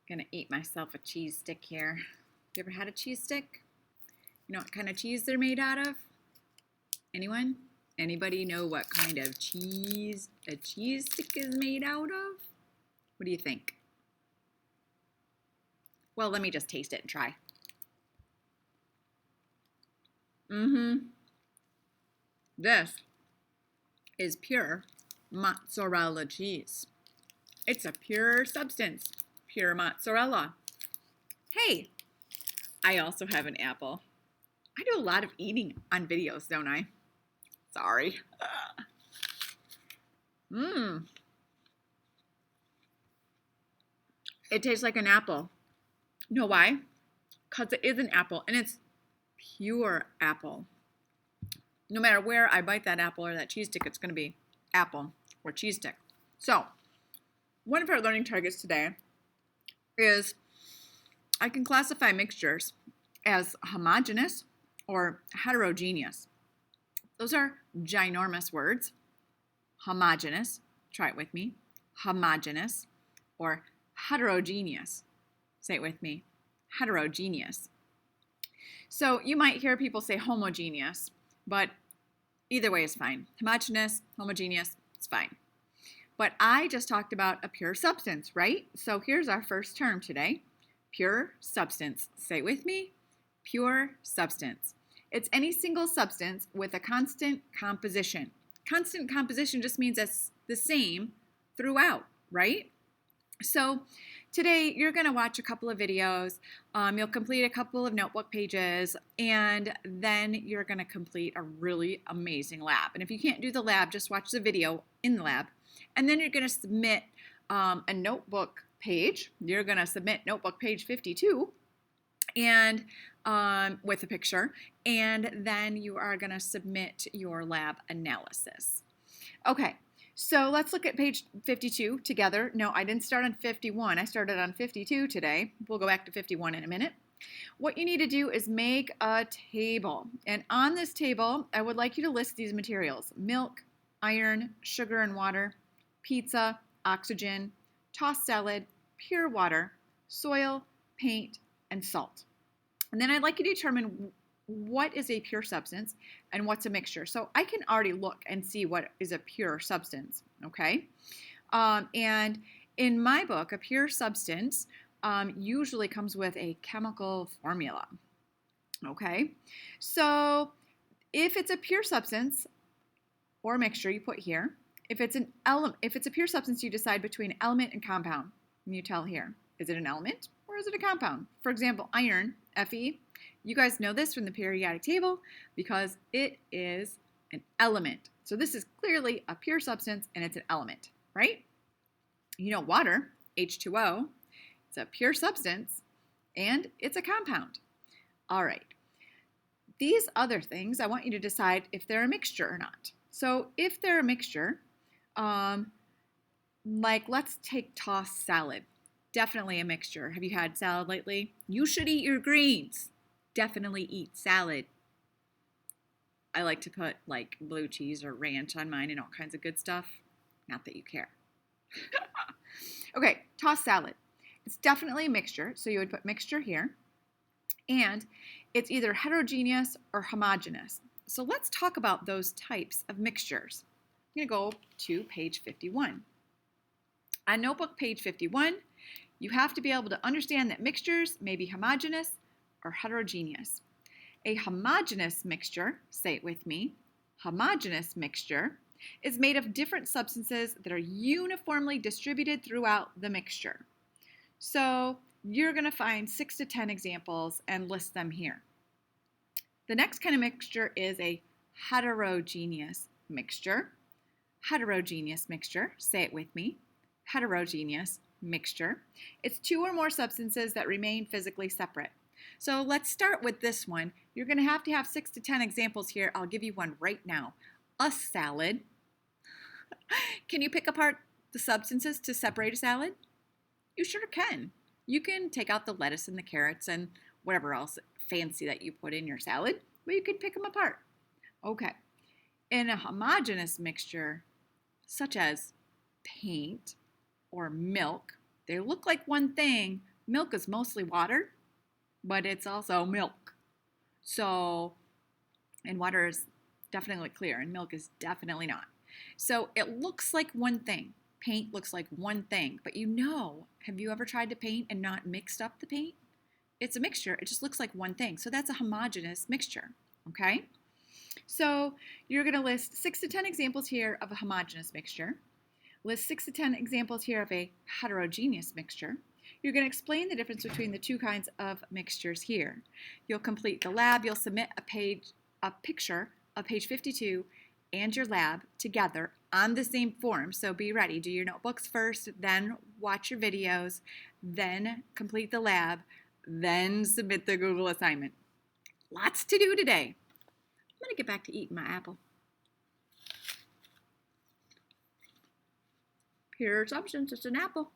Gonna eat myself a cheese stick here. You ever had a cheese stick? You know what kind of cheese they're made out of? Anyone? Anybody know what kind of cheese a cheese stick is made out of? What do you think? Well, let me just taste it and try. This is pure mozzarella cheese. It's a pure substance, pure mozzarella. Hey, I also have an apple. I do a lot of eating on videos, don't I? Sorry. It tastes like an apple. You know why? Because it is an apple, and it's pure apple. No matter where I bite that apple or that cheese stick, it's going to be apple or cheese stick. So, one of our learning targets today is I can classify mixtures as homogeneous or heterogeneous. Those are ginormous words. Homogeneous, try it with me. Homogeneous or heterogeneous. Say it with me. Heterogeneous. So you might hear people say homogeneous, but either way is fine. Homogeneous, homogeneous, it's fine. But I just talked about a pure substance, right? So here's our first term today. Pure substance. Say it with me. Pure substance. It's any single substance with a constant composition. Constant composition just means it's the same throughout, right? So today you're going to watch a couple of videos. You'll complete a couple of notebook pages, and then you're going to complete a really amazing lab. And if you can't do the lab, just watch the video in the lab. And then you're going to submit a notebook page. You're going to submit notebook page 52 and with a picture. And then you are going to submit your lab analysis. Okay. So let's look at page 52 together. No, I didn't start on 51. I started on 52 today. We'll go back to 51 in a minute. What you need to do is make a table. And on this table, I would like you to list these materials: milk, iron, sugar and water, pizza, oxygen, tossed salad, pure water, soil, paint, and salt. And then I'd like you to determine what is a pure substance and what's a mixture. So I can already look and see what is a pure substance, okay? And in my book, a pure substance usually comes with a chemical formula, okay? So if it's a pure substance or mixture, you put here. If it's a pure substance, you decide between element and compound. And you tell here, is it an element or is it a compound? For example, iron, Fe. You guys know this from the periodic table because it is an element. So this is clearly a pure substance and it's an element, right? You know water, H2O, it's a pure substance and it's a compound. All right. These other things, I want you to decide if they're a mixture or not. So if they're a mixture, like let's take tossed salad. Definitely a mixture. Have you had salad lately? You should eat your greens. Definitely eat salad. I like to put like blue cheese or ranch on mine and all kinds of good stuff. Not that you care. Okay, tossed salad. It's definitely a mixture, so you would put mixture here. And it's either heterogeneous or homogeneous. So let's talk about those types of mixtures. I'm going to go to page 51. On notebook page 51, you have to be able to understand that mixtures may be homogeneous or heterogeneous. A homogeneous mixture, say it with me, homogeneous mixture, is made of different substances that are uniformly distributed throughout the mixture. So you're going to find 6 to 10 examples and list them here. The next kind of mixture is a heterogeneous mixture. Heterogeneous mixture, say it with me, heterogeneous mixture. It's 2 or more substances that remain physically separate. So let's start with this one. You're going to have 6 to 10 examples here. I'll give you one right now. A salad. Can you pick apart the substances to separate a salad? You sure can. You can take out the lettuce and the carrots and whatever else fancy that you put in your salad, but you can pick them apart. Okay. In a homogeneous mixture, such as paint or milk, they look like one thing, Milk is mostly water, but it's also milk. So, and water is definitely clear, and milk is definitely not. So it looks like one thing. Paint looks like one thing, but have you ever tried to paint and not mixed up the paint? It's a mixture. It just looks like one thing. So that's a homogeneous mixture, okay? So you're going to list 6 to 10 examples here of a homogeneous mixture. List 6 to 10 examples here of a heterogeneous mixture. You're going to explain the difference between the two kinds of mixtures here. You'll complete the lab. You'll submit a picture of page 52 and your lab together on the same form. So be ready. Do your notebooks first, then watch your videos, then complete the lab, then submit the Google assignment. Lots to do today. I'm going to get back to eating my apple. Pure assumptions, it's an apple.